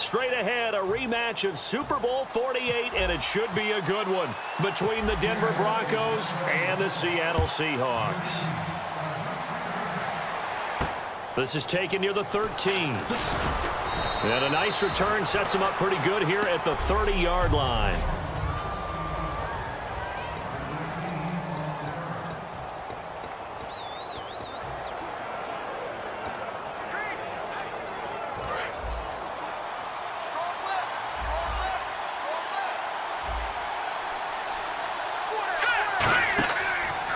straight ahead, a rematch of Super Bowl 48, and it should be a good one between the Denver Broncos and the Seattle Seahawks. This is taken near the 13. And a nice return sets him up pretty good here at the 30-yard line.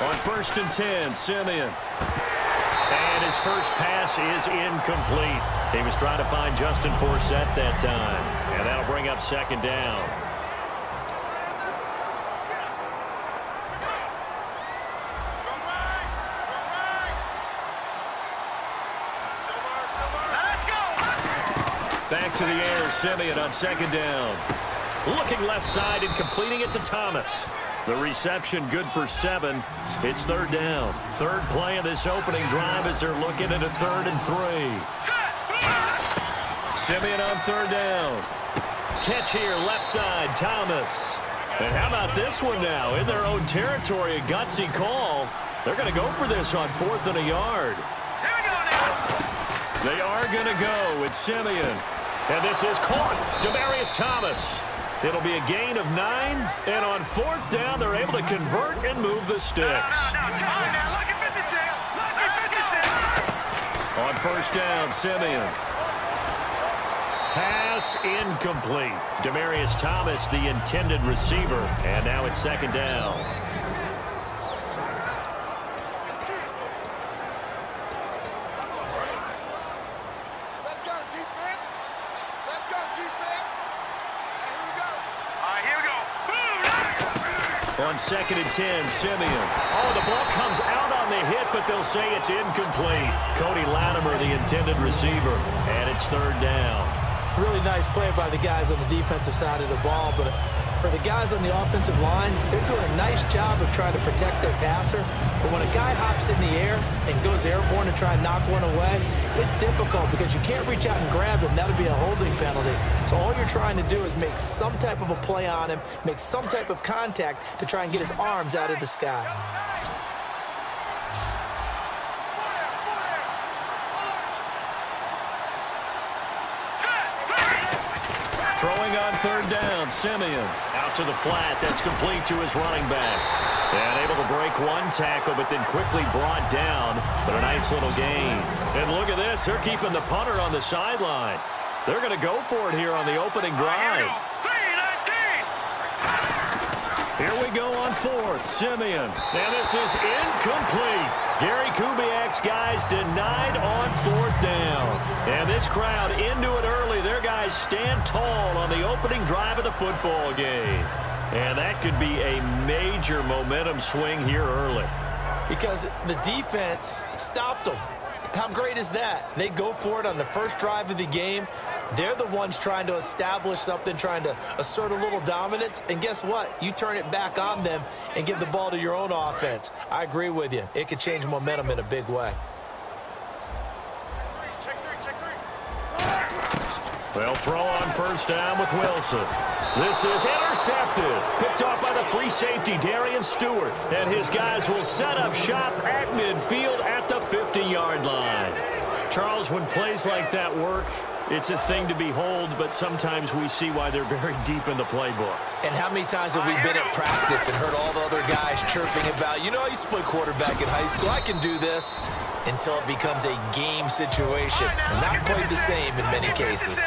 On 1st and 10, Simeon. And his first pass is incomplete. He was trying to find Justin Forsett that time. And that'll bring up 2nd down. Back to the air, Simeon on 2nd down. Looking left side and completing it to Thomas. The reception good for 7. It's 3rd down. 3rd play of this opening drive as they're looking at a 3rd and 3. Simeon on 3rd down. Catch here, left side, Thomas. And how about this one now? In their own territory, a gutsy call. They're going to go for this on 4th and a yard. Here we go now. They are going to go. It's Simeon. And this is caught. Demaryius Thomas. It'll be a gain of 9, and on 4th down, they're able to convert and move the sticks. On 1st down, Simeon. Pass incomplete. Demaryius Thomas, the intended receiver, and now it's 2nd down. On 2nd and 10, Simeon. Oh, the ball comes out on the hit, but they'll say it's incomplete. Cody Latimer, the intended receiver, and it's 3rd down. Really nice play by the guys on the defensive side of the ball, but for the guys on the offensive line, they're doing a nice job of trying to protect their passer. But when a guy hops in the air and goes airborne to try and knock one away, it's difficult because you can't reach out and grab him. That'll be a holding penalty. So all you're trying to do is make some type of a play on him, make some type of contact to try and get his arms out of the sky. Throwing on 3rd down, Simeon. Out to the flat, that's complete to his running back. And able to break one tackle, but then quickly brought down. But a nice little gain. And look at this, they're keeping the punter on the sideline. They're going to go for it here on the opening drive. Here we go on 4th, Simeon. And this is incomplete. Gary Kubiak's guys denied on 4th down. And this crowd into it early. Their guys stand tall on the opening drive of the football game. And that could be a major momentum swing here early. Because the defense stopped them. How great is that? They go for it on the first drive of the game. They're the ones trying to establish something, trying to assert a little dominance. And guess what? You turn it back on them and give the ball to your own offense. I agree with you. It could change momentum in a big way. They'll throw on 1st down with Wilson. This is intercepted. Picked off by the free safety, Darian Stewart. And his guys will set up shop at midfield at the 50-yard line. Charles, when plays like that work, it's a thing to behold, but sometimes we see why they're very deep in the playbook. And how many times have we been at practice and heard all the other guys chirping about, you know, I used to play quarterback in high school, I can do this, until it becomes a game situation. And not quite the same in many cases.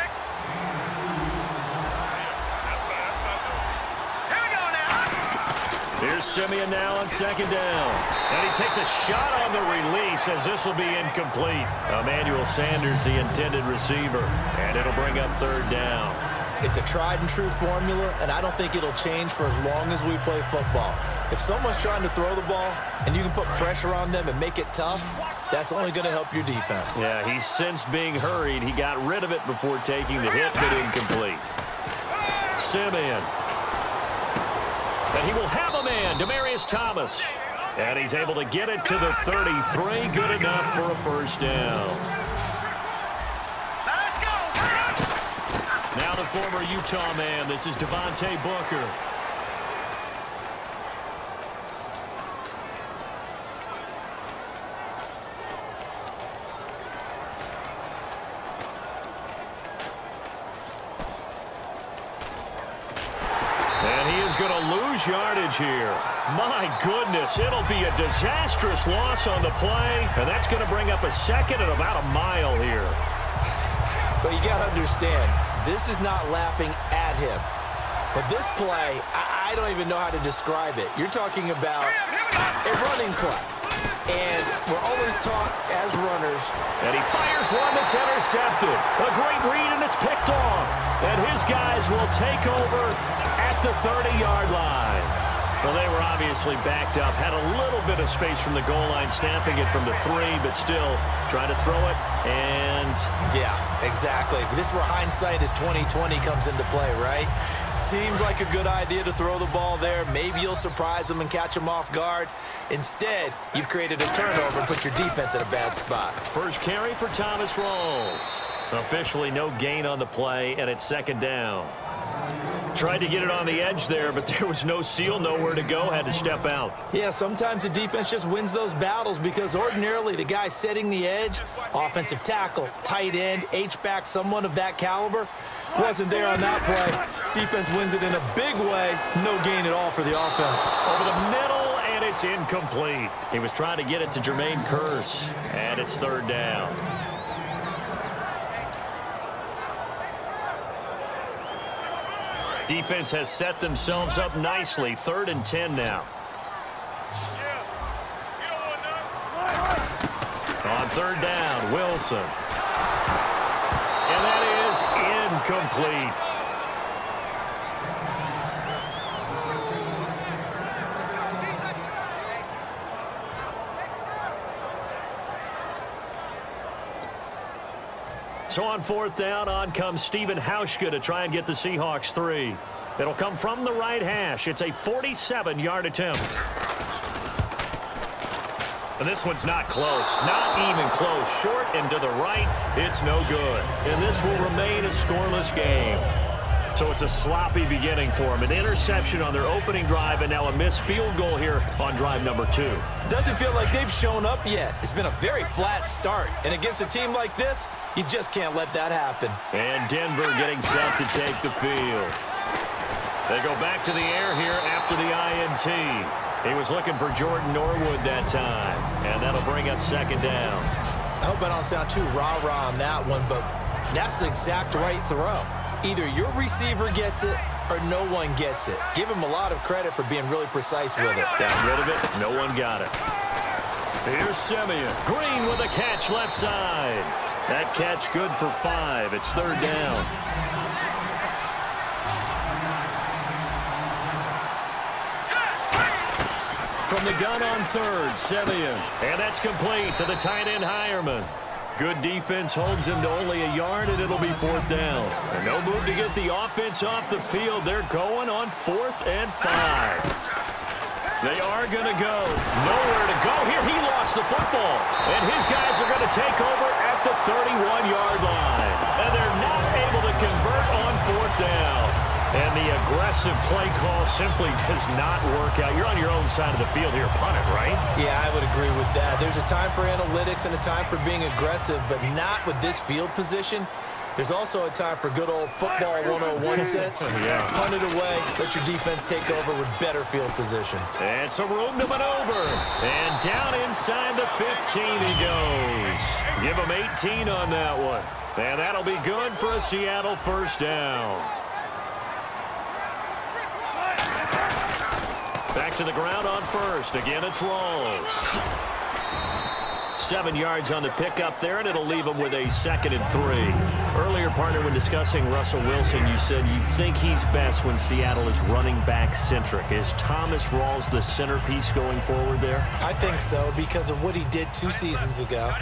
Here's Simeon now on 2nd down. And he takes a shot on the release as this will be incomplete. Emmanuel Sanders, the intended receiver. And it'll bring up 3rd down. It's a tried and true formula, and I don't think it'll change for as long as we play football. If someone's trying to throw the ball and you can put pressure on them and make it tough, that's only going to help your defense. Yeah, he's since being hurried. He got rid of it before taking the hit, but incomplete. Simeon. And he will have a man, Demaryius Thomas. And he's able to get it to the 33. Good enough for a 1st down. Now the former Utah man. This is Devontae Booker. And he is going to lose yardage here. My goodness, it'll be a disastrous loss on the play, and that's going to bring up a second at about a mile here. But you got to understand, this is not laughing at him. But this play, I don't even know how to describe it. You're talking about a running play. And we're always taught as runners. And he fires one that's intercepted. A great read, and it's picked off. And his guys will take over at the 30-yard line. Well, they were obviously backed up, had a little bit of space from the goal line, snapping it from the 3, but still trying to throw it, and... Yeah, exactly. This is where hindsight is 20/20 comes into play, right? Seems like a good idea to throw the ball there. Maybe you'll surprise them and catch them off guard. Instead, you've created a turnover and put your defense in a bad spot. First carry for Thomas Rawls. Officially no gain on the play, and it's second down. Tried to get it on the edge there, but there was no seal, nowhere to go, had to step out. Yeah, sometimes the defense just wins those battles because ordinarily the guy setting the edge, offensive tackle, tight end, H-back, someone of that caliber, wasn't there on that play. Defense wins it in a big way. No gain at all for the offense. Over the middle, and it's incomplete. He was trying to get it to Jermaine Kearse, and it's third down. Defense has set themselves up nicely. 3rd and 10 now. On 3rd down, Wilson. And that is incomplete. So on 4th down, on comes Stephen Hauschka to try and get the Seahawks 3. It'll come from the right hash. It's a 47-yard attempt. And this one's not close. Not even close. Short and to the right. It's no good. And this will remain a scoreless game. So it's a sloppy beginning for them. An interception on their opening drive, and now a missed field goal here on drive number 2. Doesn't feel like they've shown up yet. It's been a very flat start. And against a team like this, you just can't let that happen. And Denver getting set to take the field. They go back to the air here after the INT. He was looking for Jordan Norwood that time. And that'll bring up second down. I hope I don't sound too rah-rah on that one, but that's the exact right throw. Either your receiver gets it or no one gets it. Give him a lot of credit for being really precise with it. Got rid of it. No one got it. Here's Simeon. Green with a catch left side. That catch good for 5. It's 3rd down. From the gun on 3rd, Simeon. And that's complete to the tight end, Hireman. Good defense holds him to only a yard, and it'll be 4th down. And no move to get the offense off the field. They're going on 4th and 5. They are going to go. Nowhere to go here. He lost the football. And his guys are going to take over at the 31-yard line. And they're not able to convert on 4th down. And the aggressive play call simply does not work out. You're on your own side of the field here. Punt it, right? Yeah, I would agree with that. There's a time for analytics and a time for being aggressive, but not with this field position. There's also a time for good old football 101 sense. Yeah. Punt it away. Let your defense take over with better field position. And some room to maneuver. And down inside the 15 he goes. Give him 18 on that one. And that'll be good for a Seattle first down. Back to the ground on 1st. Again, it's Rawls. 7 yards on the pickup there, and it'll leave him with a 2nd and 3. Earlier, partner, when discussing Russell Wilson, you said you think he's best when Seattle is running back centric. Is Thomas Rawls the centerpiece going forward there? I think so because of what he did 2 seasons ago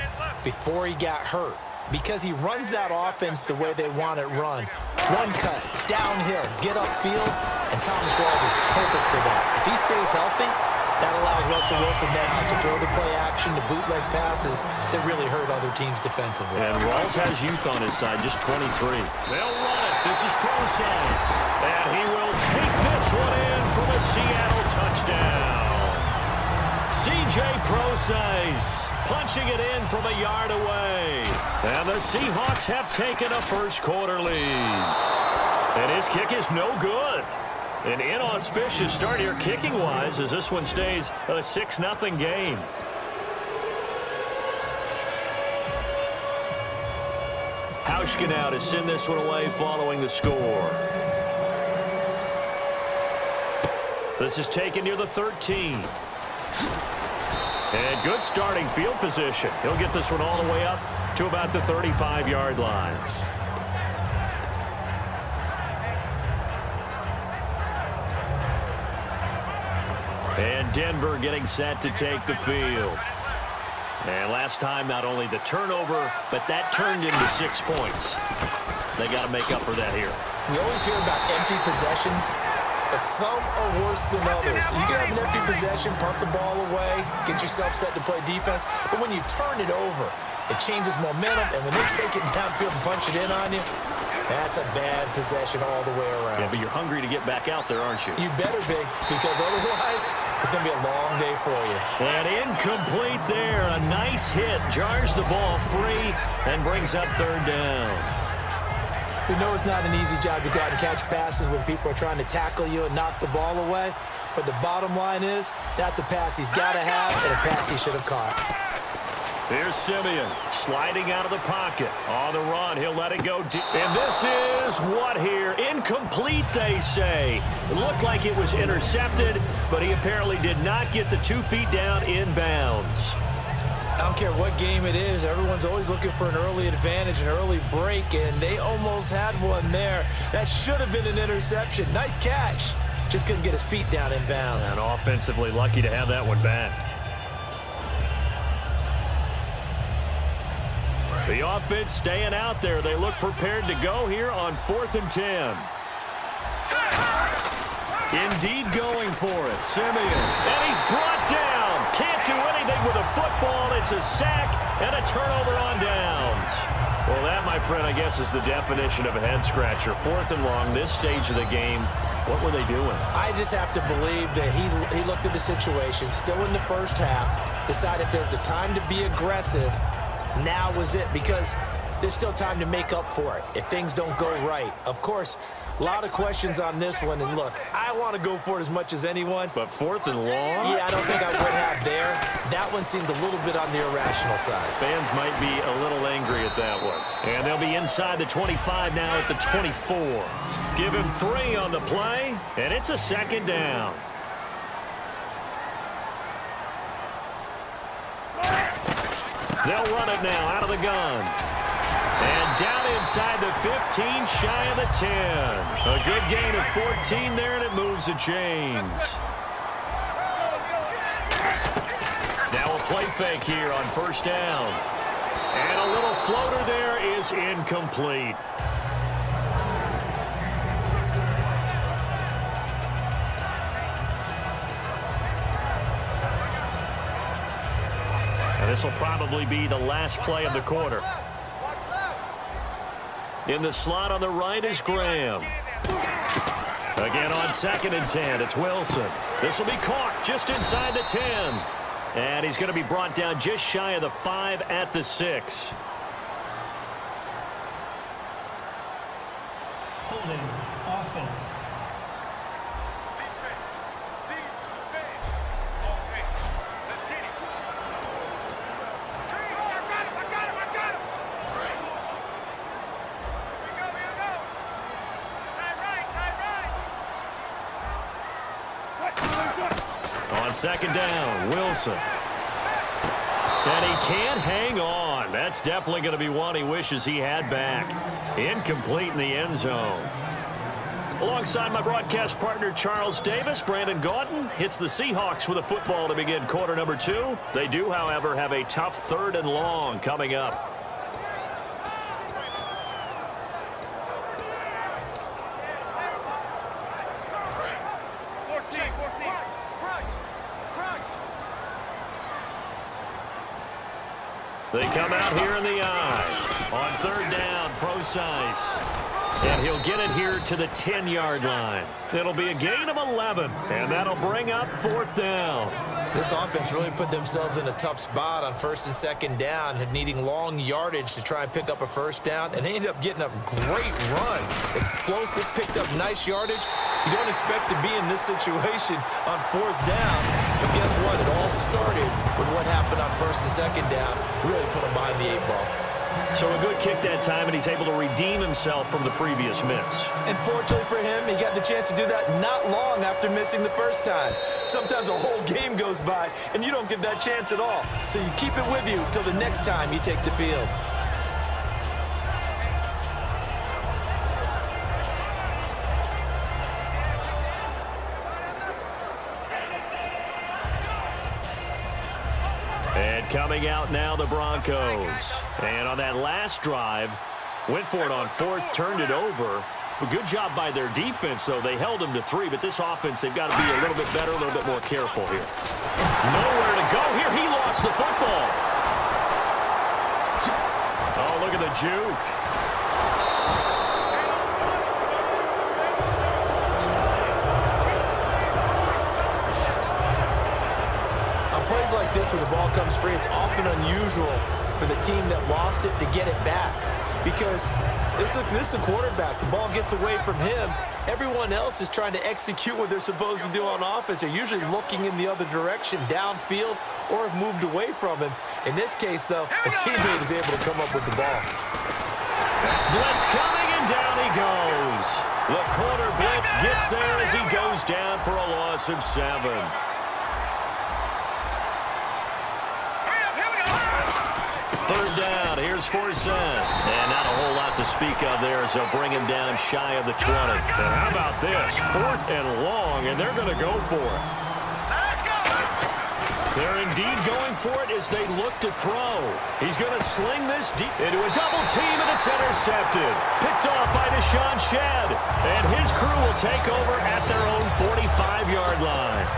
before he got hurt. Because he runs that offense the way they want it run. One cut, downhill, get upfield, and Thomas Rawls is perfect for that. If he stays healthy, that allows Russell Wilson now to throw the play action, to bootleg passes that really hurt other teams defensively. And Rawls has youth on his side, just 23. They'll run it. This is Procise. And he will take this one in for the Seattle touchdown. C.J. Procise punching it in from a yard away. And the Seahawks have taken a first-quarter lead. And his kick is no good. An inauspicious start here kicking-wise as this one stays a 6-0 game. Hauschka now to send this one away following the score. This is taken near the 13. And good starting field position. He'll get this one all the way up to about the 35-yard line. And Denver getting set to take the field. And last time, not only the turnover, but that turned into 6 points. They got to make up for that here. We always hear about empty possessions, but some are worse than others. You can have an empty possession, punt the ball away, get yourself set to play defense, but when you turn it over, it changes momentum, and when they take it downfield and punch it in on you, that's a bad possession all the way around. Yeah, but you're hungry to get back out there, aren't you? You better be, because otherwise, it's going to be a long day for you. And incomplete there. A nice hit. Jars the ball free and brings up third down. We know it's not an easy job to go out and catch passes when people are trying to tackle you and knock the ball away. But the bottom line is, that's a pass he's got to have and a pass he should have caught. Here's Simeon sliding out of the pocket. On the run, he'll let it go deep. And this is what here? Incomplete, they say. It looked like it was intercepted, but he apparently did not get the 2 feet down in bounds. I don't care what game it is. Everyone's always looking for an early advantage, an early break, and they almost had one there. That should have been an interception. Nice catch. Just couldn't get his feet down in bounds. And offensively lucky to have that one back. The offense staying out there. They look prepared to go here on 4th and 10. Indeed going for it. Simeon. And he's brought down. Can't do anything with a football. It's a sack and a turnover on downs. Well, that, my friend, I guess is the definition of a head-scratcher. 4th and long, this stage of the game. What were they doing? I just have to believe that he looked at the situation, still in the first half, decided if there's a time to be aggressive, now was it, because there's still time to make up for it if things don't go right. Of course, a lot of questions on this one, and look, I want to go for it as much as anyone. But 4th and long? Yeah, I don't think I would have there. That one seemed a little bit on the irrational side. Fans might be a little angry at that one. And they'll be inside the 25 now at the 24. Give him 3 on the play, and it's a 2nd down. They'll run it now out of the gun. And down inside the 15, shy of the 10. A good gain of 14 there, and it moves the chains. Now a play fake here on 1st down. And a little floater there is incomplete. And this will probably be the last play of the quarter. In the slot on the right is Graham. Again on 2nd and 10, it's Wilson. This will be caught just inside the 10. And he's going to be brought down just shy of the 5 at the 6. Holding offense. On 2nd down, Wilson. And he can't hang on. That's definitely going to be one he wishes he had back. Incomplete in the end zone. Alongside my broadcast partner, Charles Davis, Brandon Gaudin hits the Seahawks with a football to begin quarter number 2. They do, however, have a tough 3rd and long coming up. They come out here in the eye. On 3rd down, Procise. And he'll get it here to the 10-yard line. It'll be a gain of 11, and that'll bring up 4th down. This offense really put themselves in a tough spot on 1st and 2nd down, needing long yardage to try and pick up a 1st down, and they ended up getting a great run. Explosive, picked up nice yardage. You don't expect to be in this situation on 4th down, but guess what? It all started with what happened on 1st and 2nd down. Really put them behind the 8 ball. So a good kick that time, and he's able to redeem himself from the previous miss. And fortunately for him, he got the chance to do that not long after missing the first time. Sometimes a whole game goes by, and you don't get that chance at all. So you keep it with you until the next time you take the field. And coming out now, the Broncos. And on that last drive, went for it on 4th, turned it over. A good job by their defense, though. They held them to 3, but this offense, they've got to be a little bit better, a little bit more careful here. Nowhere to go here. He lost the football. Oh, look at the juke. Plays like this, when the ball comes free, it's often unusual for the team that lost it to get it back, because this is the quarterback. The ball gets away from him. Everyone else is trying to execute what they're supposed to do on offense. They're usually looking in the other direction, downfield, or have moved away from him. In this case, though, a teammate is able to come up with the ball. Blitz coming, and down he goes. The corner blitz gets there as he goes down for a loss of 7. Third down, here's Forsyth. And not a whole lot to speak of there as they'll bring him down shy of the 20. And how about this? 4th and long, and they're going to go for it. They're indeed going for it as they look to throw. He's going to sling this deep into a double team, and it's intercepted. Picked off by Deshaun Shedd. And his crew will take over at their own 45-yard line.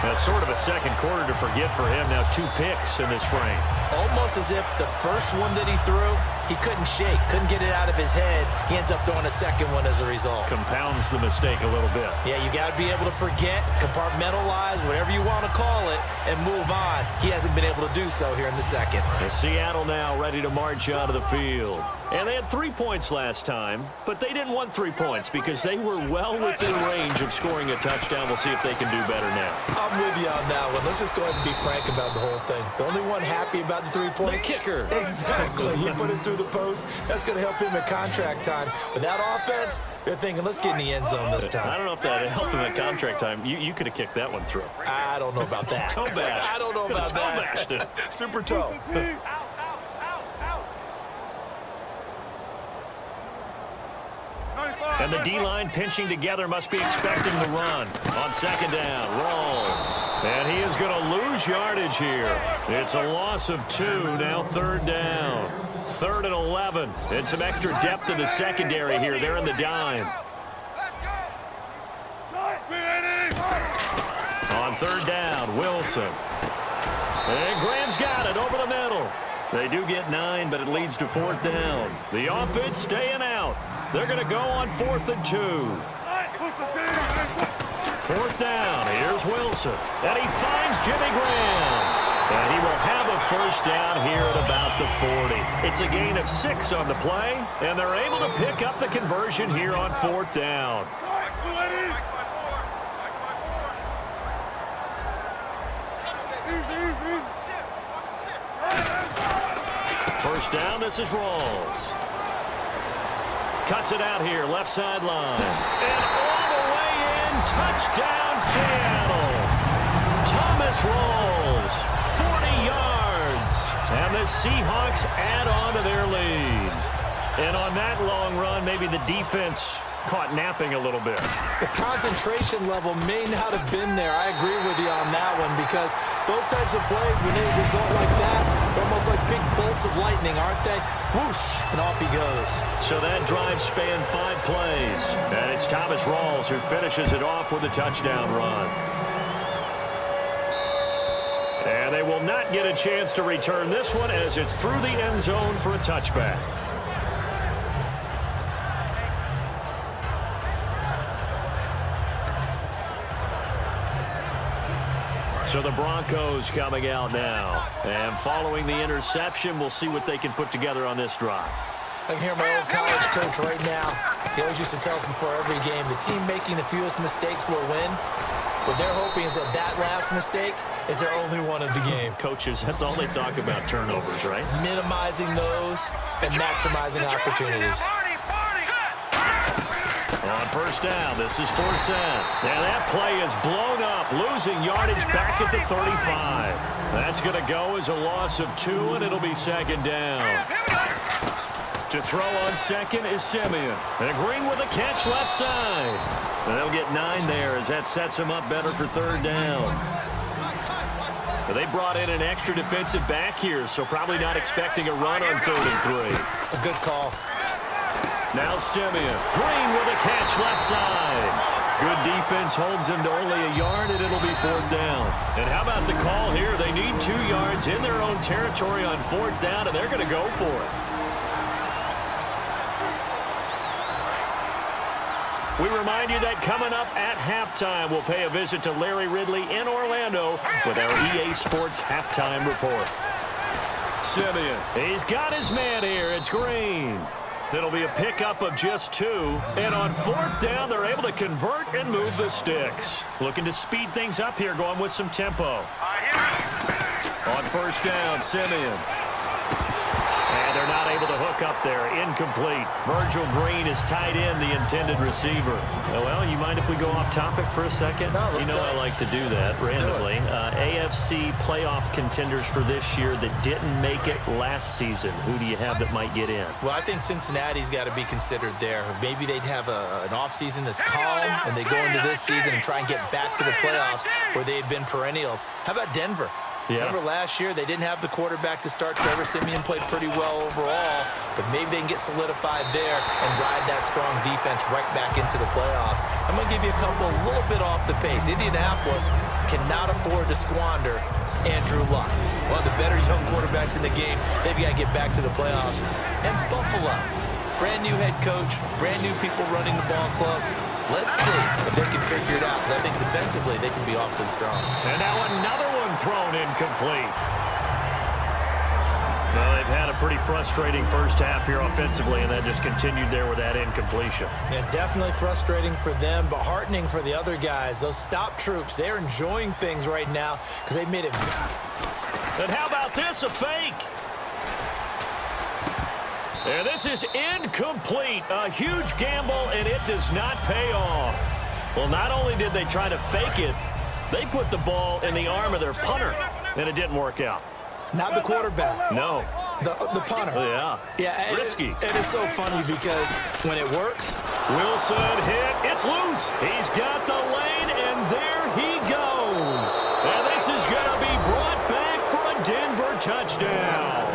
That's sort of a second quarter to forget for him. Now 2 picks in this frame. Almost as if the first one that he threw, he couldn't shake, couldn't get it out of his head. He ends up throwing a second one as a result. Compounds the mistake a little bit. Yeah, you got to be able to forget, compartmentalize, whatever you want to call it, and move on. He hasn't been able to do so here in the second. And Seattle now ready to march out of the field. And they had 3 points last time, but they didn't want 3 points because they were well within range of scoring a touchdown. We'll see if they can do better now. I'm with you on that one. Let's just go ahead and be frank about the whole thing. The only one happy about the 3-point. The kicker. Exactly. He put it through the post. That's going to help him at contract time. But that offense, they're thinking, let's get in the end zone this time. I don't know if that helped him at contract time. You could have kicked that one through. I don't know about that. Toe bash. I don't know about toe that. Bashed it. Super toe. And the D-line pinching together, must be expecting the run. On 2nd down, Rawls. And he is going to lose yardage here. It's a loss of 2, now 3rd down. 3rd and 11. And some extra depth in the secondary here. They're in the dime. On 3rd down, Wilson. And Graham's got it over the middle. They do get 9, but it leads to 4th down. The offense staying out. They're going to go on 4th and 2. 4th down. Here's Wilson. And he finds Jimmy Graham. And he will have a 1st down here at about the 40. It's a gain of 6 on the play, and they're able to pick up the conversion here on 4th down. First down, this is Rawls. Cuts it out here, left sideline. And all the way in, touchdown Seattle. Thomas Rawls, 40 yards. And the Seahawks add on to their lead. And on that long run, maybe the defense caught napping a little bit. The concentration level may not have been there. I agree with you on that one, because those types of plays, when they result like that, they're almost like big bolts of lightning, aren't they? Whoosh, and off he goes. So that drive spanned 5 plays. And it's Thomas Rawls who finishes it off with a touchdown run. And they will not get a chance to return this one as it's through the end zone for a touchback. So the Broncos coming out now. And following the interception, we'll see what they can put together on this drive. I can hear my old college coach right now. He always used to tell us before every game, the team making the fewest mistakes will win. What they're hoping is that that last mistake is their only one of the game. Coaches, that's all they talk about, turnovers, right? Minimizing those and maximizing opportunities. On first down, this is Forsett. And that play is blown up, losing yardage back at the 35. That's going to go as a loss of 2, and it'll be second down. To throw on second is Simeon. And Green with a catch left side. And they'll get 9 there as that sets him up better for third down. But they brought in an extra defensive back here, so probably not expecting a run on 3rd and 3. A good call. Now Simeon. Green with a catch left side. Good defense holds him to only a yard, and it'll be 4th down. And how about the call here? They need 2 yards in their own territory on 4th down, and they're going to go for it. We remind you that coming up at halftime, we'll pay a visit to Larry Ridley in Orlando with our EA Sports Halftime Report. Simeon, he's got his man here. It's Green. It'll be a pickup of just 2. And on 4th down, they're able to convert and move the sticks. Looking to speed things up here, going with some tempo. On first down, Simeon. And they're not able to hook up there. Incomplete. Virgil Green is tied in, the intended receiver. Well, you mind if we go off topic for a second? No, let's go. I like to do that randomly. AFC playoff contenders for this year that didn't make it last season. Who do you have that might get in? Well, I think Cincinnati's got to be considered there. Maybe they'd have an offseason that's calm, and they go into this season and try and get back to the playoffs where they had been perennials. How about Denver? Yeah. Remember last year, they didn't have the quarterback to start. Trevor Siemian played pretty well overall, but maybe they can get solidified there and ride that strong defense right back into the playoffs. I'm going to give you a couple a little bit off the pace. Indianapolis cannot afford to squander Andrew Luck. One of the better young quarterbacks in the game. They've got to get back to the playoffs. And Buffalo, brand new head coach, brand new people running the ball club. Let's see if they can figure it out, because I think defensively they can be awfully strong. And now another one thrown incomplete. Well, they've had a pretty frustrating first half here offensively, and that just continued there with that incompletion. Yeah, definitely frustrating for them, but heartening for the other guys. Those stop troops, they're enjoying things right now because they've made it. And how about this, a fake? And this is incomplete. A huge gamble, and it does not pay off. Well, not only did they try to fake it, they put the ball in the arm of their punter, and it didn't work out. Not the quarterback. No. The punter. Yeah. Yeah. Risky. It is so funny because when it works. Wilson hit. It's loose. He's got the lane, and there he goes. And this is going to be brought back for a Denver touchdown.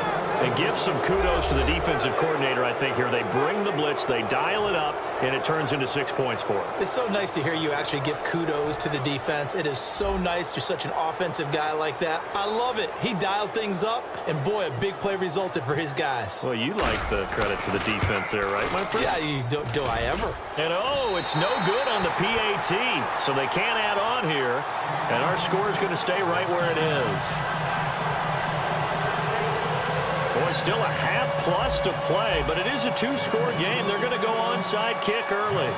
And give some kudos to the defensive coordinator, I think, here. They bring the blitz, they dial it up, and it turns into 6 points for them. It's so nice to hear you actually give kudos to the defense. It is so nice. You're such an offensive guy like that. I love it. He dialed things up, and boy, a big play resulted for his guys. Well, you like the credit to the defense there, right, my friend? Yeah, do I ever? And, oh, it's no good on the PAT, so they can't add on here, and our score is going to stay right where it is. Boy, still a half plus to play, but it is a 2-score game. They're going to go onside kick early.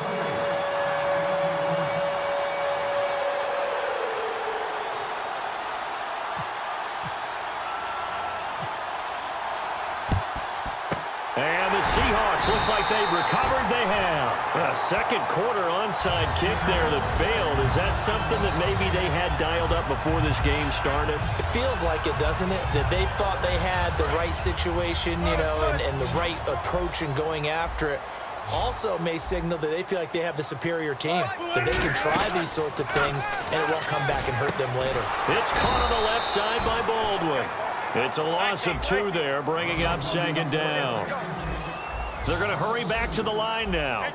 And the Seahawks, looks like they've recovered. They have. A second quarter onside kick there that failed. Is that something that maybe they had dialed up before this game started? It feels like it, doesn't it? That they thought they had the right situation, you know, and the right approach in going after it. Also may signal that they feel like they have the superior team, that they can try these sorts of things, and it won't come back and hurt them later. It's caught on the left side by Baldwin. It's a loss of 2 there, bringing up second down. They're going to hurry back to the line now.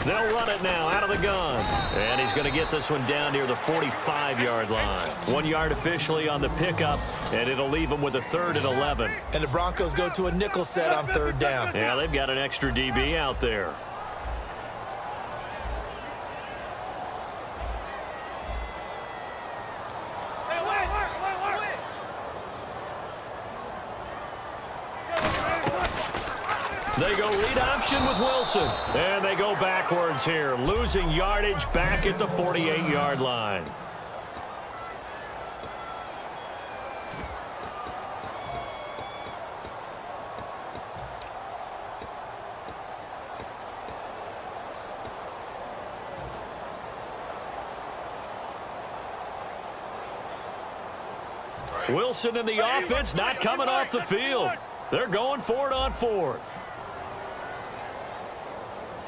They'll run it now out of the gun. And he's going to get this one down near the 45-yard line. 1 yard officially on the pickup, and it'll leave them with a 3rd and 11. And the Broncos go to a nickel set on 3rd down. Yeah, they've got an extra DB out there. They go read option with Wilson. And they go backwards here, losing yardage back at the 48-yard line. Wilson and the offense not coming off the field. They're going for it on fourth.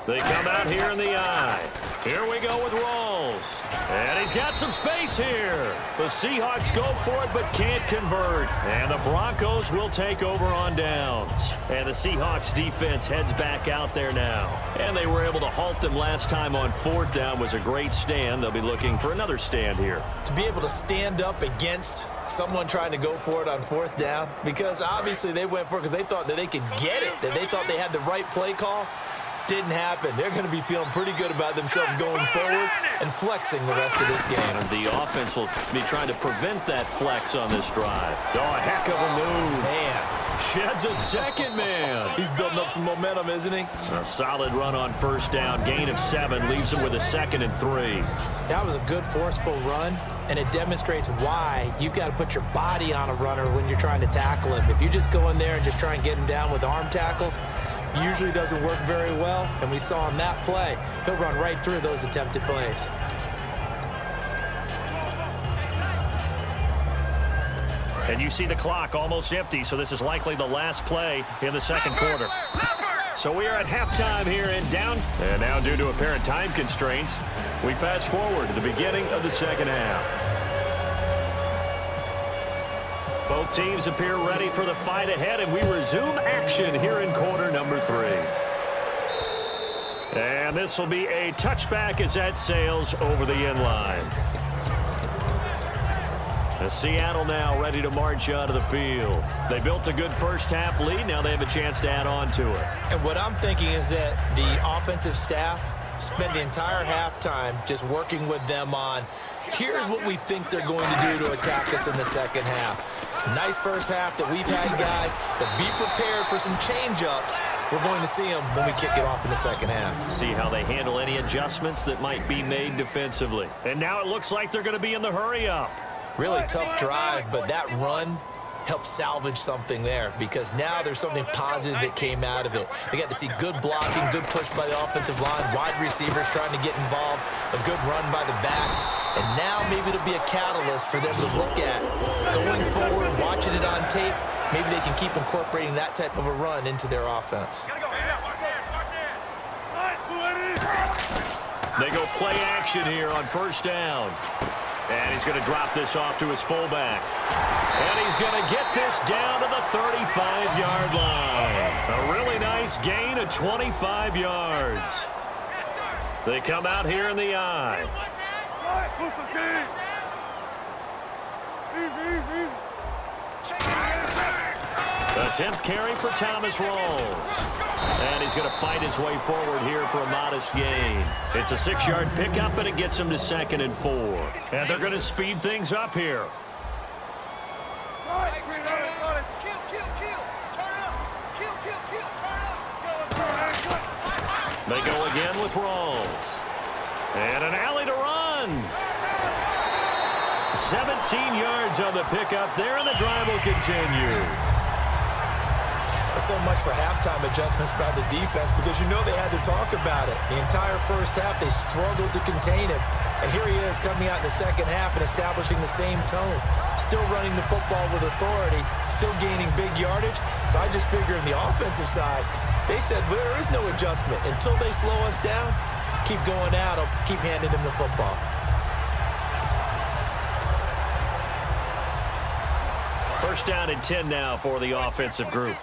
They come out here in the I. Here we go with Rawls. And he's got some space here. The Seahawks go for it but can't convert. And the Broncos will take over on downs. And the Seahawks defense heads back out there now. And they were able to halt them last time on fourth down. Was a great stand. They'll be looking for another stand here. To be able to stand up against someone trying to go for it on fourth down, because obviously they went for it because they thought that they could get it, that they thought they had the right play call. Didn't happen. They're going to be feeling pretty good about themselves going forward and flexing the rest of this game. And the offense will be trying to prevent that flex on this drive. Oh, a heck of a move. Man. Sheds a second man. He's building up some momentum, isn't he? A solid run on first down. Gain of 7 leaves him with a 2nd and 3. That was a good, forceful run, and it demonstrates why you've got to put your body on a runner when you're trying to tackle him. If you just go in there and just try and get him down with arm tackles, usually doesn't work very well, and we saw on that play, he'll run right through those attempted plays. And you see the clock almost empty, so this is likely the last play in the second quarter. So we are at halftime here in down. And now due to apparent time constraints, we fast forward to the beginning of the second half. Both teams appear ready for the fight ahead, and we resume action here in quarter number 3. And this will be a touchback as that sails over the end line. Seattle now ready to march out of the field. They built a good first half lead. Now they have a chance to add on to it. And what I'm thinking is that the offensive staff spent the entire halftime just working with them on, here's what we think they're going to do to attack us in the second half. Nice first half that we've had, guys, but be prepared for some change-ups. We're going to see them when we kick it off in the second half. See how they handle any adjustments that might be made defensively. And now it looks like they're going to be in the hurry-up. Really tough drive, but that run helped salvage something there, because now there's something positive that came out of it. They got to see good blocking, good push by the offensive line, wide receivers trying to get involved, a good run by the back, and now maybe it'll be a catalyst for them to look at going forward, watching it on tape. Maybe they can keep incorporating that type of a run into their offense. They go play action here on first down. And he's going to drop this off to his fullback. And he's going to get this down to the 35-yard line. A really nice gain of 25 yards. They come out here in the I. The 10th carry for Thomas Rawls. And he's going to fight his way forward here for a modest gain. It's a 6-yard pickup, and it gets him to 2nd and 4. And they're going to speed things up here. They go again with Rawls. And an alley to run. 17 yards on the pickup there, and the drive will continue. So much for halftime adjustments by the defense, because you know they had to talk about it. The entire first half, they struggled to contain him. And here he is coming out in the second half and establishing the same tone. Still running the football with authority, still gaining big yardage. So I just figure on the offensive side, they said, well, there is no adjustment. Until they slow us down, keep going at them, keep handing them the football. First down and 10 now for the offensive group.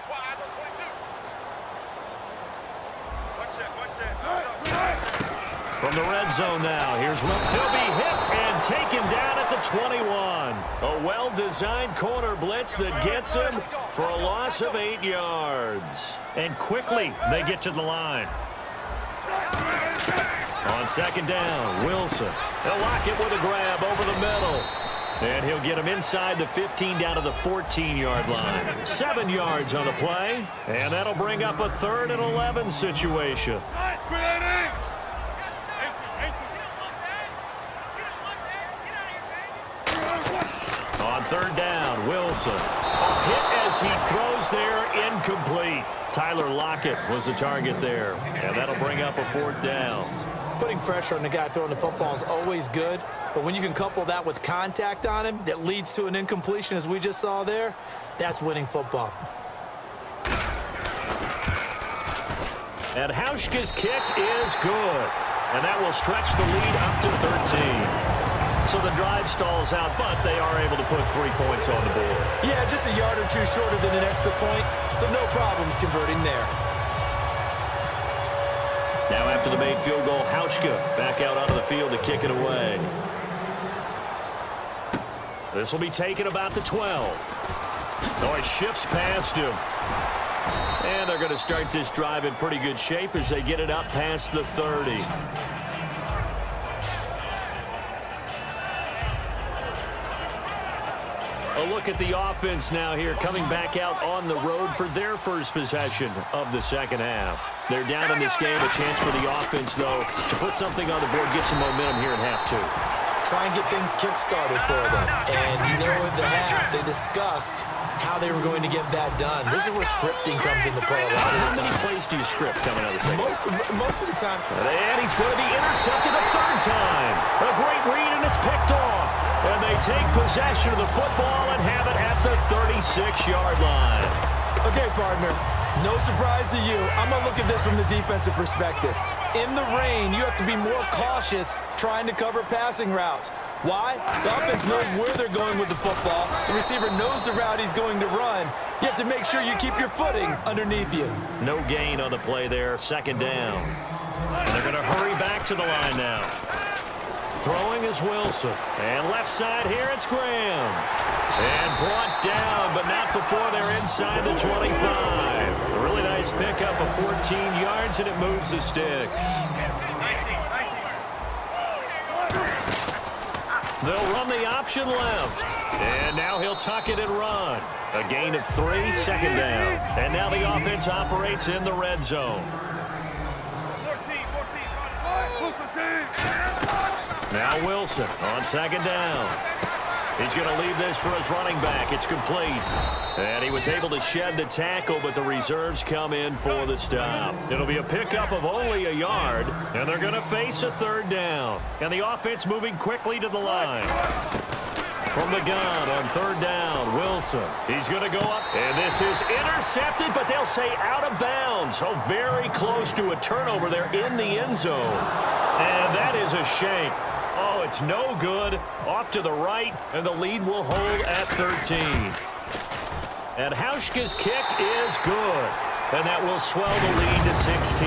From the red zone now, here's Will. He'll be hit and taken down at the 21. A well-designed corner blitz that gets him for a loss of 8 yards. And quickly, they get to the line. On second down, Wilson. They'll lock it with a grab over the middle. And he'll get him inside the 15 down to the 14-yard line. 7 yards on the play. And that'll bring up a 3rd and 11 situation. On 3rd down, Wilson. A hit as he throws there, incomplete. Tyler Lockett was the target there. And that'll bring up a 4th down. Putting pressure on the guy throwing the football is always good, but when you can couple that with contact on him that leads to an incompletion, as we just saw there, that's winning football. And Hauschka's kick is good. And that will stretch the lead up to 13. So the drive stalls out, but they are able to put 3 points on the board. Yeah, just a yard or two shorter than an extra point, so no problems converting there. Now after the made field goal, Hauschka back out onto the field to kick it away. This will be taken about the 12. Noy shifts past him. And they're going to start this drive in pretty good shape as they get it up past the 30. A look at the offense now here, coming back out on the road for their first possession of the second half. They're down in this game. A chance for the offense, though, to put something on the board, get some momentum here in half 2. Try and get things kick-started for them. And you know, in the half, they discussed how they were going to get that done. This is where scripting comes into play a lot of the time. How many plays do you script coming out of the second? Most of the time. And he's going to be intercepted a 3rd time. A great read, and it's picked off. And they take possession of the football and have it at the 36-yard line. Okay, partner, no surprise to you. I'm going to look at this from the defensive perspective. In the rain, you have to be more cautious trying to cover passing routes. Why? The offense knows where they're going with the football. The receiver knows the route he's going to run. You have to make sure you keep your footing underneath you. No gain on the play there, 2nd down. And they're going to hurry back to the line now. Throwing is Wilson. And left side here, it's Graham. And brought down, but not before they're inside the 25. A really nice pickup of 14 yards, and it moves the sticks. They'll run the option left. And now he'll tuck it and run. A gain of 3, 2nd down. And now the offense operates in the red zone. Now Wilson on 2nd down. He's going to leave this for his running back. It's complete. And he was able to shed the tackle, but the reserves come in for the stop. It'll be a pickup of only a yard, and they're going to face a 3rd down. And the offense moving quickly to the line. From the gun on 3rd down, Wilson. He's going to go up, and this is intercepted, but they'll say out of bounds. So very close to a turnover there in the end zone. And that is a shank. Oh, it's no good. Off to the right, and the lead will hold at 13. And Hauschka's kick is good. And that will swell the lead to 16.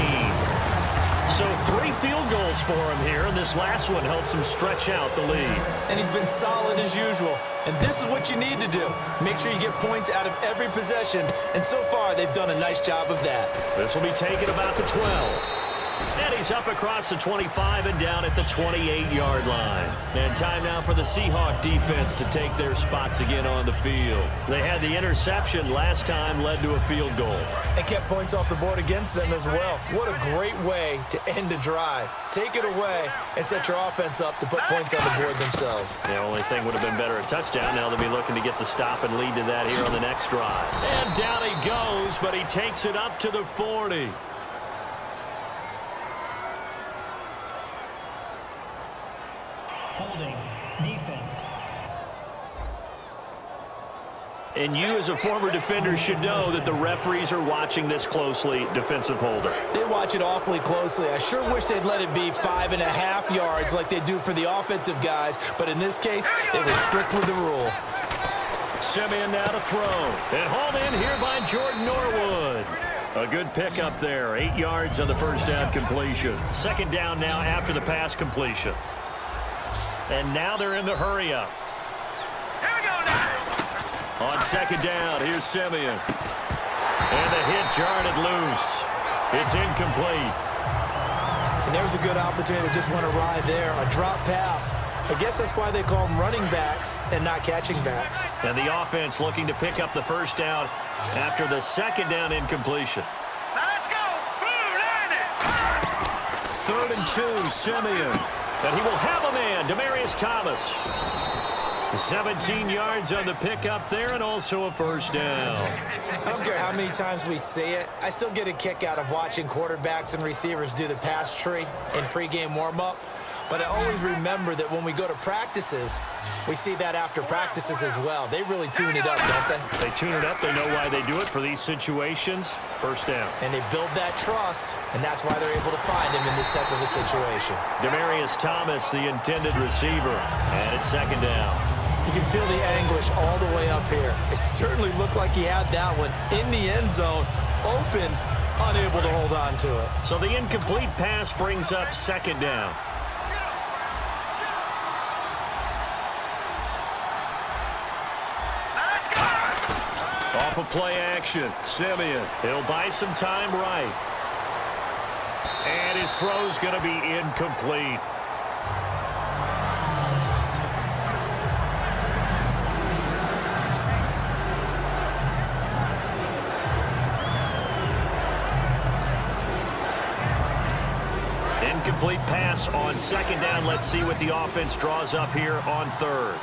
So 3 field goals for him here, and this last one helps him stretch out the lead. And he's been solid as usual. And this is what you need to do. Make sure you get points out of every possession. And so far, they've done a nice job of that. This will be taken about the 12. And he's up across the 25 and down at the 28-yard line. And time now for the Seahawk defense to take their spots again on the field. They had the interception last time, led to a field goal. And kept points off the board against them as well. What a great way to end a drive. Take it away and set your offense up to put points on the board themselves. The only thing would have been better a touchdown. Now they'll be looking to get the stop and lead to that here on the next drive. And down he goes, but he takes it up to the 40. Holding. Defense. And you as a former defender should know that the referees are watching this closely, defensive holder. They watch it awfully closely. I sure wish they'd let it be 5.5 yards like they do for the offensive guys, but in this case, they were strict with the rule. Simeon now to throw. And hauled in here by Jordan Norwood. A good pickup there. 8 yards on the first down completion. 2nd down now after the pass completion. And now they're in the hurry-up. Here we go now. On 2nd down, here's Simeon. And the hit jarred it loose. It's incomplete. And there's a good opportunity to just want to ride there. A drop pass. I guess that's why they call them running backs and not catching backs. And the offense looking to pick up the first down after the second down incompletion. Let's go. Blue line it. 3rd and 2, Simeon. And he will have a man, Demaryius Thomas. 17 yards on the pickup there and also a first down. I don't care how many times we see it. I still get a kick out of watching quarterbacks and receivers do the pass tree in pregame warm-up. But I always remember that when we go to practices, we see that after practices as well. They really tune it up, don't they? They tune it up. They know why they do it for these situations. First down. And they build that trust, and that's why they're able to find him in this type of a situation. Demaryius Thomas, the intended receiver. And it's second down. You can feel the anguish all the way up here. It certainly looked like he had that one in the end zone, open, unable to hold on to it. So the incomplete pass brings up second down. Off of play action, Simeon. He'll buy some time right. And his throw's going to be incomplete. Incomplete pass on second down. Let's see what the offense draws up here on third.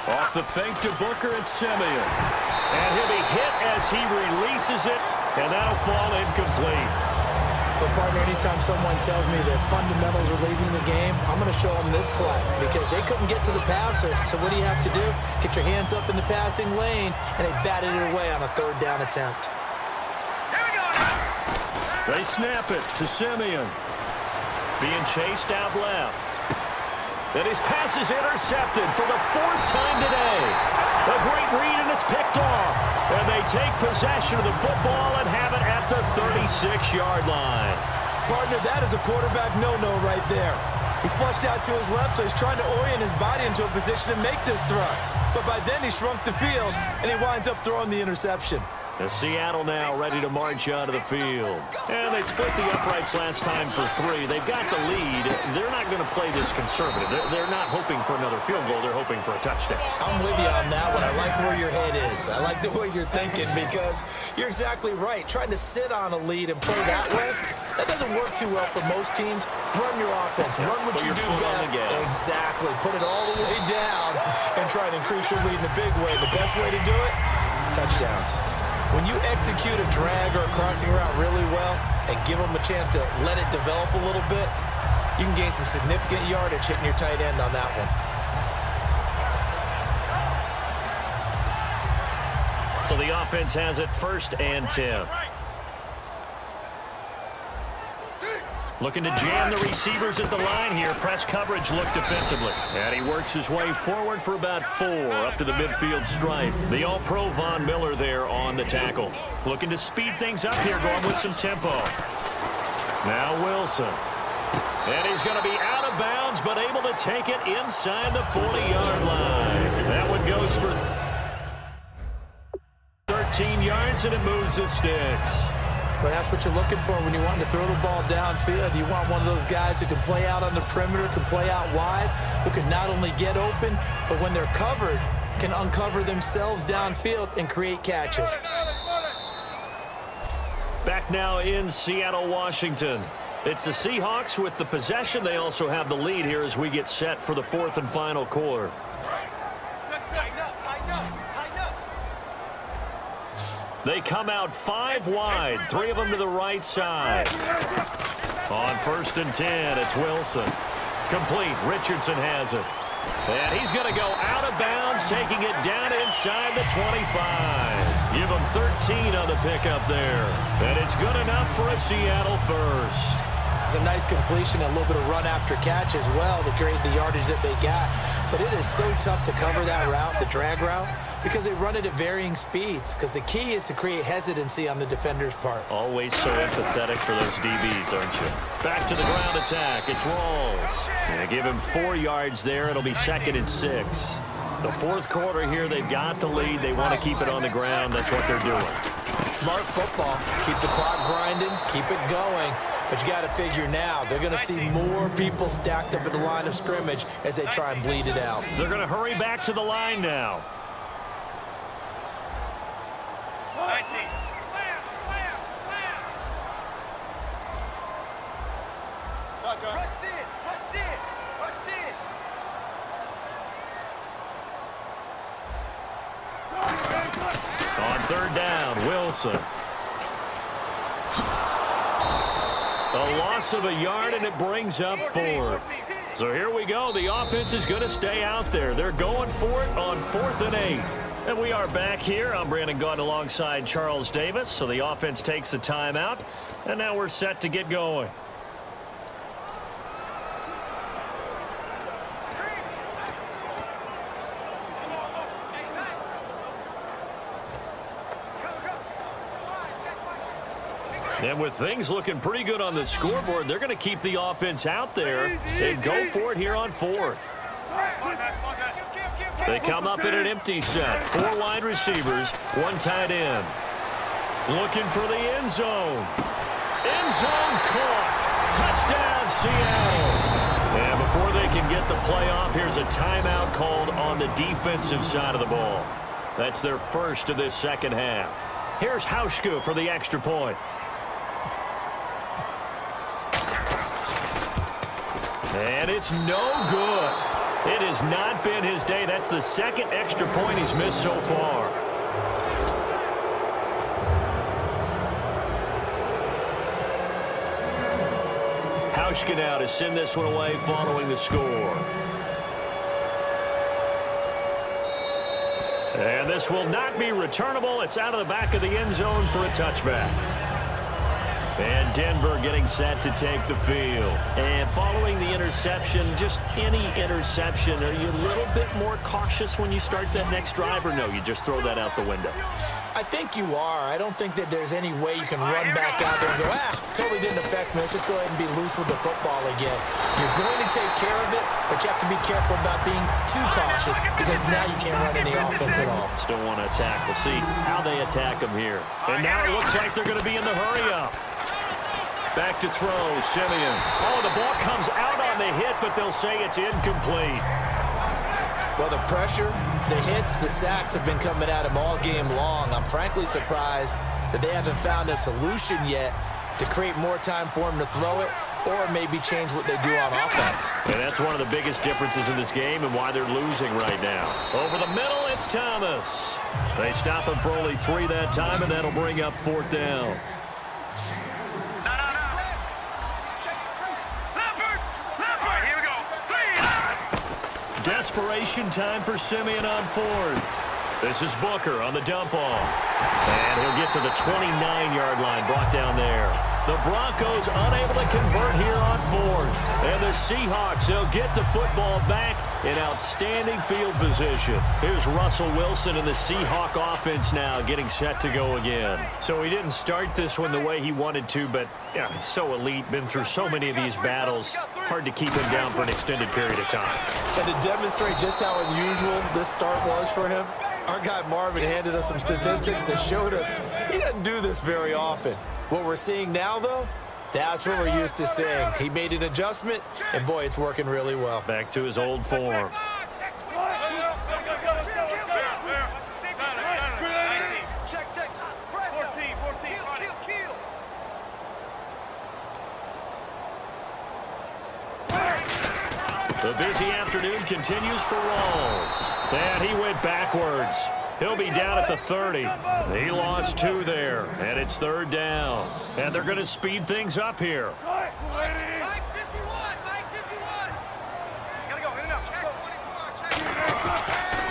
Off the fake to Booker and Simeon. And he'll be hit as he releases it, and that'll fall incomplete. But, partner, anytime someone tells me that fundamentals are leaving the game, I'm going to show them this play because they couldn't get to the passer. So what do you have to do? Get your hands up in the passing lane, and they batted it away on a third down attempt. They snap it to Simeon. Being chased out left. And his pass is intercepted for the 4th time today. A great read, and it's picked off. And they take possession of the football and have it at the 36-yard line. Partner, that is a quarterback no-no right there. He's flushed out to his left, so he's trying to orient his body into a position to make this throw. But by then, he shrunk the field, and he winds up throwing the interception. The Seattle now ready to march out of the field. And they split the uprights last time for 3. They've got the lead. They're not going to play this conservative. They're not hoping for another field goal. They're hoping for a touchdown. I'm with you on that one. I like where your head is. I like the way you're thinking because you're exactly right. Trying to sit on a lead and play that way, that doesn't work too well for most teams. Run your offense. Run what you do best. Exactly. Put it all the way down and try and increase your lead in a big way. The best way to do it, touchdowns. When you execute a drag or a crossing route really well and give them a chance to let it develop a little bit, you can gain some significant yardage hitting your tight end on that one. So the offense has it 1st and 10. Looking to jam the receivers at the line here. Press coverage look defensively. And he works his way forward for about 4 up to the midfield stripe. The All-Pro Von Miller there on the tackle. Looking to speed things up here, going with some tempo. Now Wilson. And he's going to be out of bounds, but able to take it inside the 40-yard line. That one goes for 13 yards, and it moves the sticks. But that's what you're looking for when you want to throw the ball downfield. You want one of those guys who can play out on the perimeter, can play out wide, who can not only get open, but when they're covered, can uncover themselves downfield and create catches. Back now in Seattle, Washington. It's the Seahawks with the possession. They also have the lead here as we get set for the 4th and final quarter. They come out 5 wide, 3 of them to the right side. On 1st and 10, it's Wilson. Complete. Richardson has it. And he's going to go out of bounds, taking it down inside the 25. Give him 13 on the pickup there. And it's good enough for a Seattle first. It's a nice completion, a little bit of run after catch as well to create the yardage that they got. But it is so tough to cover that route, the drag route, because they run it at varying speeds. Because the key is to create hesitancy on the defender's part. Always so empathetic for those DBs, aren't you? Back to the ground attack. It's Rawls. And give him 4 yards there. It'll be 2nd and 6. The 4th quarter here, they've got the lead. They want to keep it on the ground. That's what they're doing. Smart football. Keep the clock grinding. Keep it going. But you got to figure now, they're going to see more people stacked up at the line of scrimmage as they try and bleed it out. They're going to hurry back to the line now. 19. Rush in. On third down, Wilson. A loss of a yard, and it brings up fourth. So here we go. The offense is going to stay out there. They're going for it on 4th and 8. And we are back here. I'm Brandon Gaudin alongside Charles Davis. So the offense takes the timeout, and now we're set to get going. And with things looking pretty good on the scoreboard, they're going to keep the offense out there and go for it here on 4th. They come up in an empty set. 4 wide receivers, 1 tight end. Looking for the end zone. End zone caught. Touchdown, Seattle. And before they can get the play off, here's a timeout called on the defensive side of the ball. That's their first of this second half. Here's Hauschka for the extra point. And it's no good. It has not been his day. That's the second extra point he's missed so far. Hauschka now to send this one away following the score. And this will not be returnable. It's out of the back of the end zone for a touchback. And Denver getting set to take the field. And following the interception, just any interception, are you a little bit more cautious when you start that next drive, or no, you just throw that out the window? I think you are. I don't think that there's any way you can run back out there and go, totally didn't affect me. Let's just go ahead and be loose with the football again. You're going to take care of it, but you have to be careful about being too cautious because now you can't run any offense at all. Still want to attack. We'll see how they attack them here. And now it looks like they're going to be in the hurry-up. Back to throw, Simeon. Oh, the ball comes out on the hit, but they'll say it's incomplete. Well, the pressure, the hits, the sacks have been coming at him all game long. I'm frankly surprised that they haven't found a solution yet to create more time for him to throw it or maybe change what they do on offense. And that's one of the biggest differences in this game and why they're losing right now. Over the middle, it's Thomas. They stop him for only 3 that time, and that'll bring up 4th down. Desperation time for Simeon on 4th. This is Booker on the dump off. And he'll get to the 29-yard line, brought down there. The Broncos unable to convert here on 4th. And the Seahawks, they'll get the football back in outstanding field position. Here's Russell Wilson and the Seahawk offense now getting set to go again. So he didn't start this one the way he wanted to, but yeah, he's so elite, been through so many of these battles. Hard to keep him down for an extended period of time. And to demonstrate just how unusual this start was for him, our guy Marvin handed us some statistics that showed us he doesn't do this very often. What we're seeing now, though, that's what we're used to seeing. He made an adjustment, and boy, it's working really well. Back to his old form. The busy afternoon continues for Rawls. And he went backwards. He'll be down at the 30. He lost 2 there, and it's 3rd down. And they're going to speed things up here.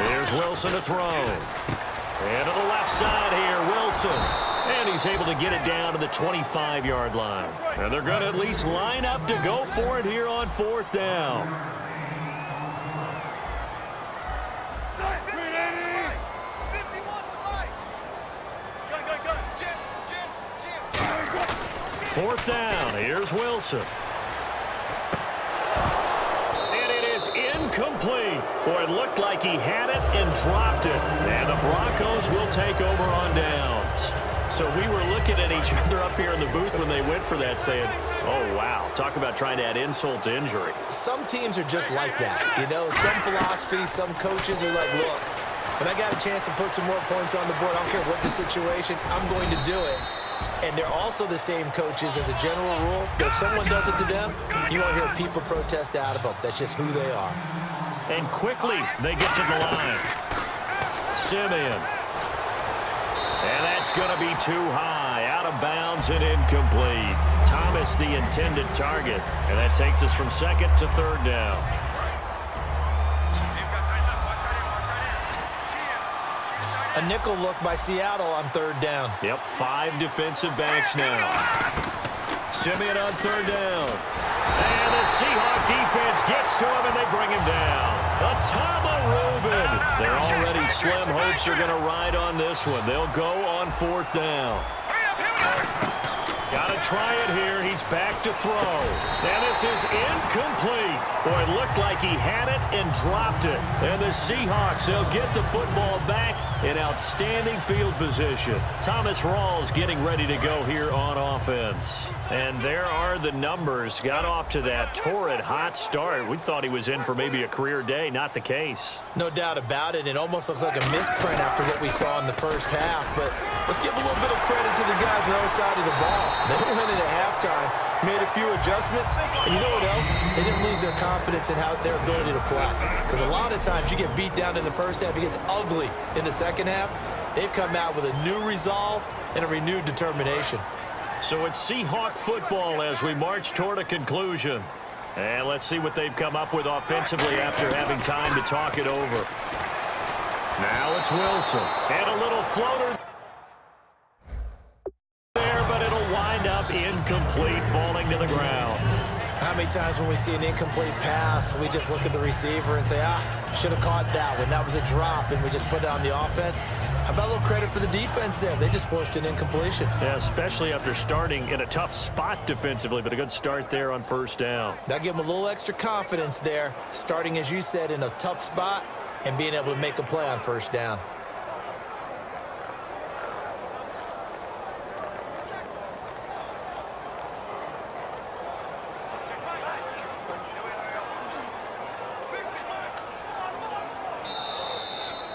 Here's Wilson to throw. And to the left side here, Wilson. And he's able to get it down to the 25-yard line. And they're going to at least line up to go for it here on 4th down. Fourth down, here's Wilson. And it is incomplete. Boy, it looked like he had it and dropped it. And the Broncos will take over on downs. So we were looking at each other up here in the booth when they went for that saying, oh, wow, talk about trying to add insult to injury. Some teams are just like that. You know, some philosophies, some coaches are like, look, when I got a chance to put some more points on the board, I don't care what the situation, I'm going to do it. And they're also the same coaches as a general rule, that if someone does it to them, you won't hear people protest out of them. That's just who they are. And quickly, they get to the line. Simeon. And that's going to be too high, out of bounds and incomplete. Thomas, the intended target. And that takes us from second to third down. A nickel look by Seattle on third down. Yep, 5 defensive backs now. Simeon on third down. And the Seahawk defense gets to him, and they bring him down. Atama Rubin. Their already slim hopes are going to ride on this one. They'll go on fourth down. Got to try it here. He's back to throw. And this is incomplete. Boy, it looked like he had it and dropped it. And the Seahawks, they'll get the football back in outstanding field position. Thomas Rawls getting ready to go here on offense. And there are the numbers. Got off to that torrid hot start. We thought he was in for maybe a career day. Not the case. No doubt about it. It almost looks like a misprint after what we saw in the first half. But let's give a little bit of credit to the guys on the other side of the ball. They went in at halftime, made a few adjustments, and you know what else? They didn't lose their confidence in their ability to play. Because a lot of times you get beat down in the first half, it gets ugly in the second half. They've come out with a new resolve and a renewed determination. So it's Seahawk football as we march toward a conclusion. And let's see what they've come up with offensively after having time to talk it over. Now it's Wilson. And a little floater there, but it'll wind up incomplete, falling to the ground. How many times when we see an incomplete pass, we just look at the receiver and say, should have caught that one. That was a drop, and we just put it on the offense. How about a little credit for the defense there? They just forced an incompletion. Yeah, especially after starting in a tough spot defensively, but a good start there on first down. That gave them a little extra confidence there, starting, as you said, in a tough spot and being able to make a play on first down.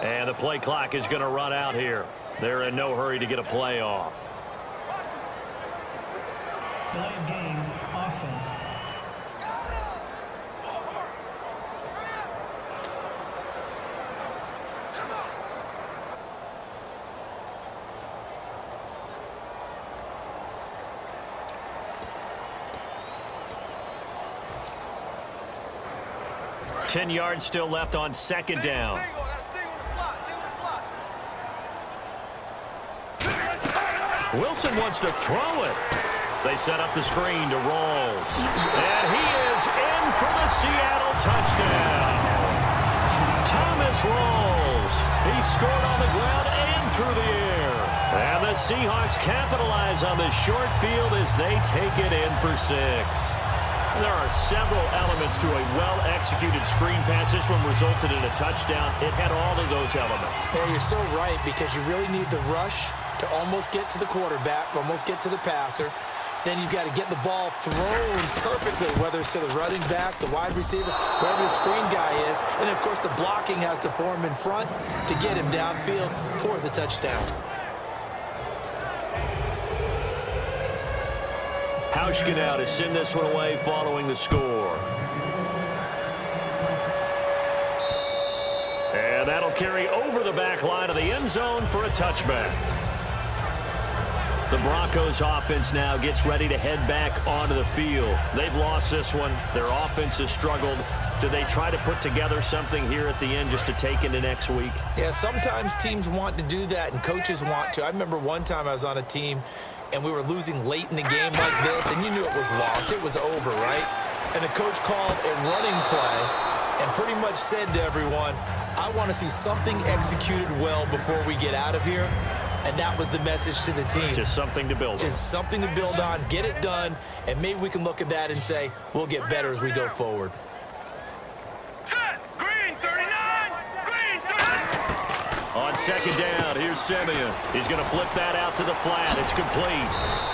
And the play clock is going to run out here. They're in no hurry to get a play off. Delay of game, offense. Ten yards still left on second down. Wilson wants to throw it. They set up the screen to Rawls. And he is in for the Seattle touchdown. Thomas Rawls. He scored on the ground and through the air. And the Seahawks capitalize on this short field as they take it in for 6. There are several elements to a well-executed screen pass. This one resulted in a touchdown. It had all of those elements. Yeah, you're so right, because you really need the rush to almost get to the quarterback, almost get to the passer. Then you've got to get the ball thrown perfectly, whether it's to the running back, the wide receiver, wherever the screen guy is. And, of course, the blocking has to form in front to get him downfield for the touchdown. Hauschka now to send this one away following the score. And that'll carry over the back line of the end zone for a touchback. The Broncos offense now gets ready to head back onto the field. They've lost this one. Their offense has struggled. Do they try to put together something here at the end just to take into next week? Yeah, sometimes teams want to do that and coaches want to. I remember one time I was on a team and we were losing late in the game like this, and you knew it was lost. It was over, right? And the coach called a running play and pretty much said to everyone, I want to see something executed well before we get out of here. And that was the message to the team. Just something to build on. Just something to build on, get it done, and maybe we can look at that and say, we'll get better as we go forward. Set! Green 39! Green 39! On On second down, here's Simeon. He's going to flip that out to the flat. It's complete.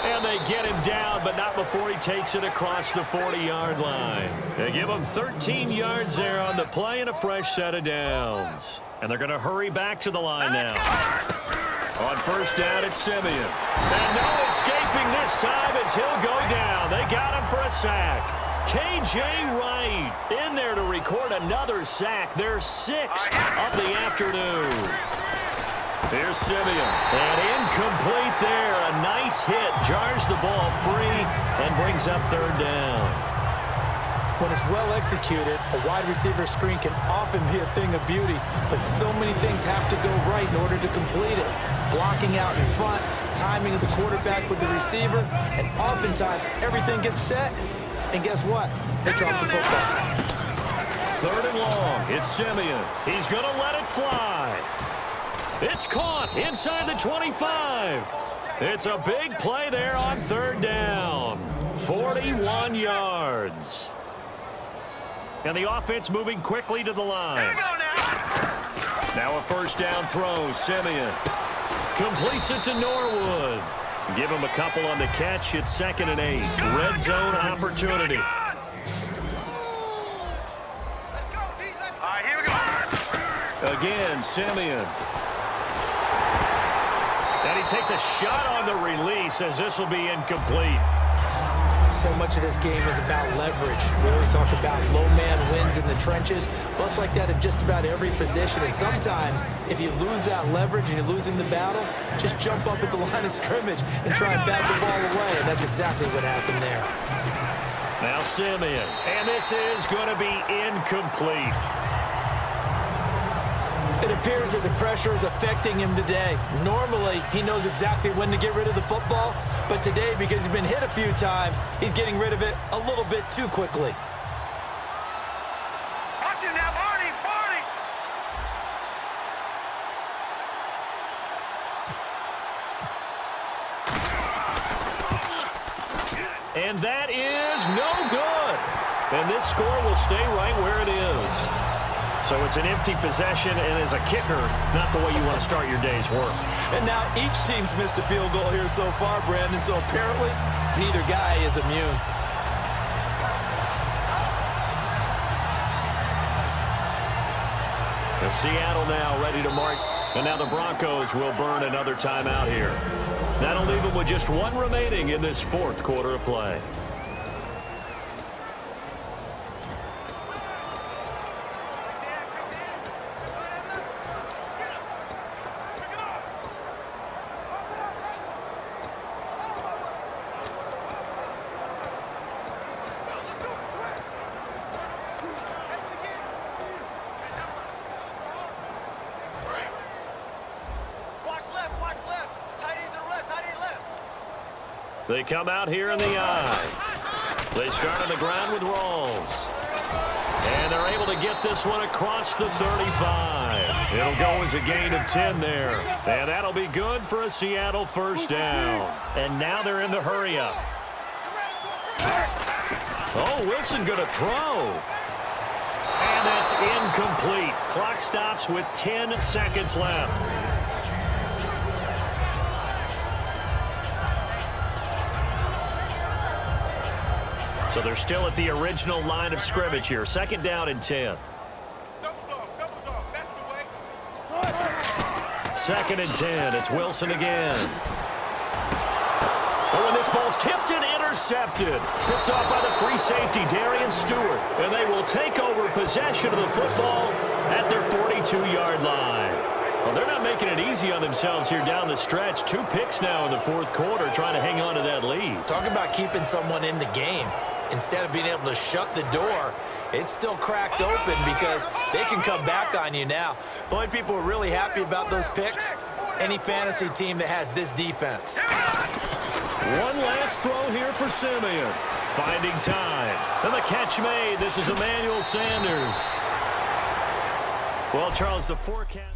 And they get him down, but not before he takes it across the 40-yard line. They give him 13 yards there on the play and a fresh set of downs. And they're going to hurry back to the line now. On first down, it's Simeon. And no escaping this time as he'll go down. They got him for a sack. K.J. Wright in there to record another sack. Their 6th of the afternoon. Here's Simeon. And incomplete there. A nice hit. Jars the ball free and brings up third down. When it's well executed, a wide receiver screen can often be a thing of beauty, but so many things have to go right in order to complete it. Blocking out in front, timing of the quarterback with the receiver, and oftentimes everything gets set, and guess what? They drop the football. Third and long. It's Simeon. He's going to let it fly. It's caught inside the 25. It's a big play there on third down. 41 yards. And the offense moving quickly to the line. Now a first down throw. Simeon completes it to Norwood. Give him a couple on the catch. It's 2nd and 8. Red zone opportunity. Again, Simeon. And he takes a shot on the release as this will be incomplete. So much of this game is about leverage. We always talk about low man wins in the trenches. Well, it's like that in just about every position. And sometimes, if you lose that leverage and you're losing the battle, just jump up at the line of scrimmage and try and bat the ball away. And that's exactly what happened there. Now Simeon. And this is going to be incomplete. It appears that the pressure is affecting him today. Normally, he knows exactly when to get rid of the football, but today, because he's been hit a few times, he's getting rid of it a little bit too quickly. Watch it now, Barney, Barney! And that is no good. And this score will stay right where it is. So it's an empty possession, and as a kicker, not the way you want to start your day's work. And now each team's missed a field goal here so far, Brandon, so apparently neither guy is immune. The Seattle now ready to mark. And now the Broncos will burn another timeout here. That'll leave them with just one remaining in this 4th quarter of play. They come out here in the eye. They start on the ground with Rawls. And they're able to get this one across the 35. It'll go as a gain of 10 there. And that'll be good for a Seattle first down. And now they're in the hurry-up. Oh, Wilson going to throw. And that's incomplete. Clock stops with 10 seconds left. So they're still at the original line of scrimmage here. 2nd down and 10. 2nd and 10. It's Wilson again. Oh, and this ball's tipped and intercepted. Picked off by the free safety, Darian Stewart. And they will take over possession of the football at their 42-yard line. Well, they're not making it easy on themselves here down the stretch. 2 picks now in the 4th quarter trying to hang on to that lead. Talk about keeping someone in the game. Instead of being able to shut the door, it's still cracked open because they can come back on you now. The only people who are really happy about those picks, any fantasy team that has this defense. One last throw here for Simeon. Finding time. And the catch made. This is Emmanuel Sanders. Well, Charles, the forecast...